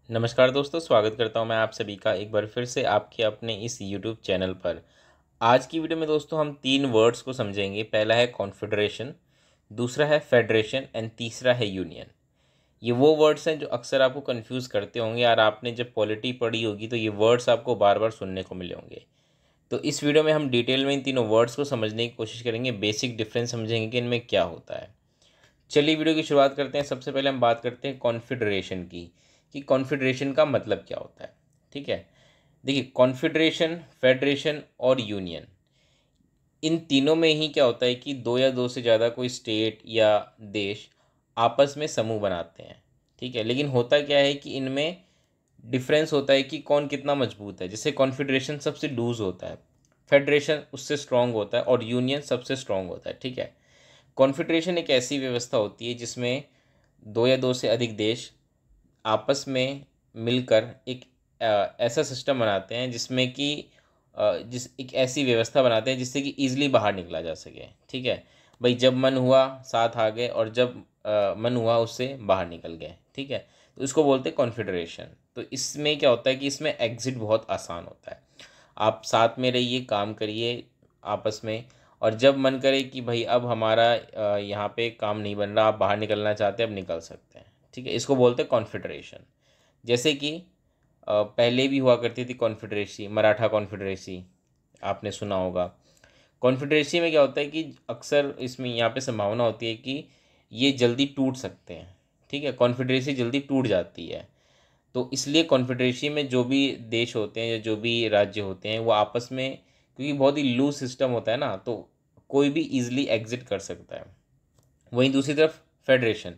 नमस्कार दोस्तों, स्वागत करता हूं मैं आप सभी का एक बार फिर से आपके अपने इस YouTube चैनल पर। आज की वीडियो में दोस्तों हम तीन वर्ड्स को समझेंगे। पहला है कॉन्फेडरेशन, दूसरा है फेडरेशन एंड तीसरा है यूनियन। ये वो वर्ड्स हैं जो अक्सर आपको कंफ्यूज करते होंगे और आपने जब पॉलिटी पढ़ी होगी तो ये वर्ड्स आपको बार बार सुनने को मिले होंगे। तो इस वीडियो में हम डिटेल में इन तीनों वर्ड्स को समझने की कोशिश करेंगे, बेसिक डिफरेंस समझेंगे कि इनमें क्या होता है। चलिए वीडियो की शुरुआत करते हैं। सबसे पहले हम बात करते हैं कॉन्फेडरेशन की, कि कॉन्फेडरेशन का मतलब क्या होता है। ठीक है, देखिए कॉन्फेडरेशन, फेडरेशन और यूनियन, इन तीनों में ही क्या होता है कि दो या दो से ज़्यादा कोई स्टेट या देश आपस में समूह बनाते हैं। ठीक है, लेकिन होता क्या है कि इनमें डिफरेंस होता है कि कौन कितना मजबूत है। जैसे कॉन्फेडरेशन सबसे लूज होता है, फेडरेशन उससे स्ट्रांग होता है और यूनियन सबसे स्ट्रांग होता है। ठीक है, कॉन्फेडरेशन एक ऐसी व्यवस्था होती है जिसमें दो या दो से अधिक देश आपस में मिलकर एक ऐसा सिस्टम बनाते हैं जिसमें कि जिस एक ऐसी व्यवस्था बनाते हैं जिससे कि ईजिली बाहर निकला जा सके। ठीक है भाई, जब मन हुआ साथ आ गए और जब मन हुआ उससे बाहर निकल गए। ठीक है, तो इसको बोलते हैं कॉन्फेडरेशन। तो इसमें क्या होता है कि इसमें एग्जिट बहुत आसान होता है। आप साथ में रहिए, काम करिए आपस में, और जब मन करे कि भाई अब हमारा यहाँ पे काम नहीं बन रहा, आप बाहर निकलना चाहते हैं, अब निकल सकते हैं। ठीक है, इसको बोलते हैं कॉन्फेडरेशन। जैसे कि पहले भी हुआ करती थी कॉन्फेडरेसी, मराठा कॉन्फेडरेसी, आपने सुना होगा। कॉन्फेडरेसी में क्या होता है कि अक्सर इसमें यहाँ पे संभावना होती है कि ये जल्दी टूट सकते हैं। ठीक है, कॉन्फेडरेसी जल्दी टूट जाती है। तो इसलिए कॉन्फेडरेसी में जो भी देश होते हैं या जो भी राज्य होते हैं वो आपस में, क्योंकि बहुत ही लूज सिस्टम होता है ना, तो कोई भी इजीली एग्जिट कर सकता है। वहीं दूसरी तरफ फेडरेशन,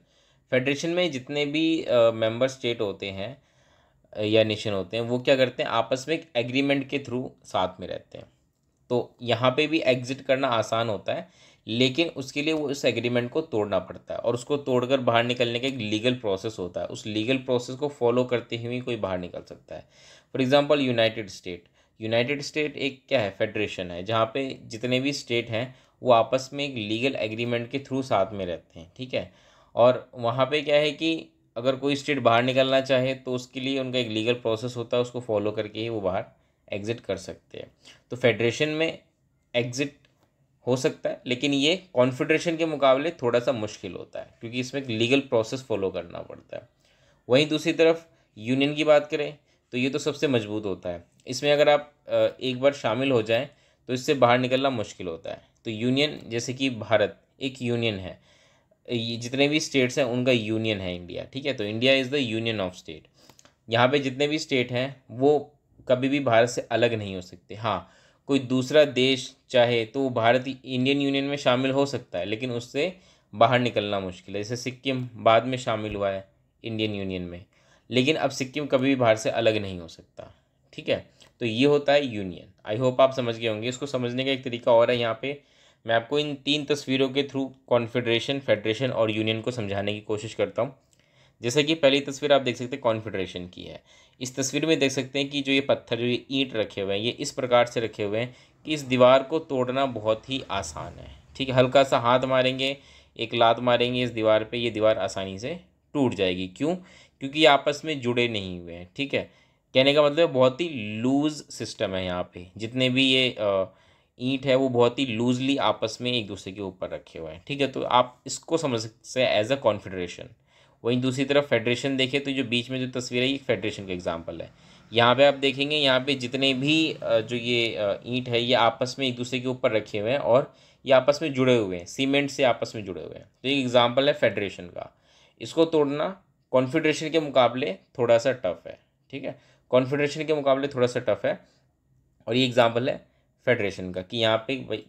फेडरेशन में जितने भी मेंबर स्टेट होते हैं या नेशन होते हैं वो क्या करते हैं, आपस में एक एग्रीमेंट के थ्रू साथ में रहते हैं। तो यहाँ पे भी एग्जिट करना आसान होता है, लेकिन उसके लिए वो उस एग्रीमेंट को तोड़ना पड़ता है और उसको तोड़कर बाहर निकलने का एक लीगल प्रोसेस होता है। उस लीगल प्रोसेस को फॉलो करते हुए ही कोई बाहर निकल सकता है। For example United state, United state एक क्या है, फेडरेशन है जहाँ पे जितने भी स्टेट हैं वो आपस में एक लीगल एग्रीमेंट के थ्रू साथ में रहते हैं। ठीक है, और वहाँ पे क्या है कि अगर कोई स्टेट बाहर निकलना चाहे तो उसके लिए उनका एक लीगल प्रोसेस होता है, उसको फॉलो करके ही वो बाहर एग्जिट कर सकते हैं। तो फेडरेशन में एग्जिट हो सकता है, लेकिन ये कॉन्फेडरेशन के मुकाबले थोड़ा सा मुश्किल होता है क्योंकि इसमें एक लीगल प्रोसेस फॉलो करना पड़ता है। वहीं दूसरी तरफ यूनियन की बात करें तो ये तो सबसे मजबूत होता है। इसमें अगर आप एक बार शामिल हो जाएं तो इससे बाहर निकलना मुश्किल होता है। तो यूनियन, जैसे कि भारत एक यूनियन है, ये जितने भी स्टेट्स हैं उनका यूनियन है इंडिया। ठीक है, तो India is the union of state. यहाँ पे जितने भी स्टेट हैं वो कभी भी भारत से अलग नहीं हो सकते। हाँ, कोई दूसरा देश चाहे तो वो भारत इंडियन यूनियन में शामिल हो सकता है, लेकिन उससे बाहर निकलना मुश्किल है। जैसे सिक्किम बाद में शामिल हुआ है इंडियन यूनियन में, लेकिन अब सिक्किम कभी भी भारत से अलग नहीं हो सकता। ठीक है, तो ये होता है यूनियन। आई होप आप समझ गए होंगे। इसको समझने का एक तरीका और है, यहाँ पे मैं आपको इन तीन तस्वीरों के थ्रू कॉन्फेडरेशन, फेडरेशन और यूनियन को समझाने की कोशिश करता हूँ। जैसे कि पहली तस्वीर आप देख सकते हैं कॉन्फेडरेशन की है। इस तस्वीर में देख सकते हैं कि जो ये पत्थर, जो ये ईंट रखे हुए हैं, ये इस प्रकार से रखे हुए हैं कि इस दीवार को तोड़ना बहुत ही आसान है। ठीक है, हल्का सा हाथ मारेंगे, एक लात मारेंगे इस दीवार पे, ये दीवार आसानी से टूट जाएगी। क्यों? क्योंकि ये आपस में जुड़े नहीं हुए हैं। ठीक है, कहने का मतलब बहुत ही लूज सिस्टम है। यहाँ पे जितने भी ये ईंट है वो बहुत ही लूजली आपस में एक दूसरे के ऊपर रखे हुए हैं। ठीक है, तो आप इसको समझ सकते हैं एज अ कॉन्फेडरेशन। वहीं दूसरी तरफ फेडरेशन देखें तो जो बीच में जो तस्वीर है ये फेडरेशन का एग्जांपल है। यहाँ पे आप देखेंगे, यहाँ पे जितने भी जो ये ईंट है ये आपस में एक दूसरे के ऊपर रखे हुए हैं और ये आपस में जुड़े हुए हैं, सीमेंट से आपस में जुड़े हुए हैं। तो ये एग्जांपल है फेडरेशन का। इसको तोड़ना कॉन्फेडरेशन के मुकाबले थोड़ा सा टफ है। ठीक है, कॉन्फेडरेशन के मुकाबले थोड़ा सा टफ है, और ये एग्जांपल है फेडरेशन का कि यहाँ पे भाई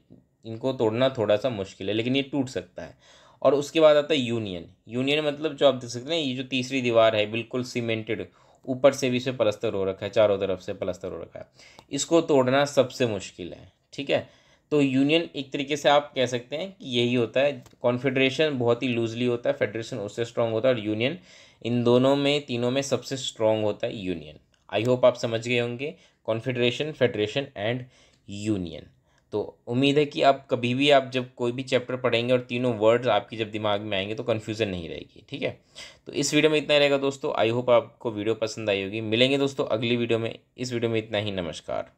इनको तोड़ना थोड़ा सा मुश्किल है, लेकिन ये टूट सकता है। और उसके बाद आता है यूनियन। यूनियन मतलब जो आप देख सकते हैं ये जो तीसरी दीवार है बिल्कुल सीमेंटेड, ऊपर से भी इसे प्लास्टर हो रखा है, चारों तरफ से प्लास्टर हो रखा है, इसको तोड़ना सबसे मुश्किल है। ठीक है, तो यूनियन एक तरीके से आप कह सकते हैं कि यही होता है। कॉन्फेडरेशन बहुत ही लूजली होता है, फेडरेशन उससे स्ट्रांग होता है, और यूनियन इन दोनों में, तीनों में सबसे स्ट्रांग होता है यूनियन। आई होप आप समझ गए होंगे कॉन्फेडरेशन, फेडरेशन एंड यूनियन। तो उम्मीद है कि आप कभी भी आप जब कोई भी चैप्टर पढ़ेंगे और तीनों वर्ड्स आपकी जब दिमाग में आएंगे तो कन्फ्यूज़न नहीं रहेगी। ठीक है, तो इस वीडियो में इतना ही रहेगा दोस्तों। आई होप आपको वीडियो पसंद आई होगी। मिलेंगे दोस्तों अगली वीडियो में। इस वीडियो में इतना ही। नमस्कार।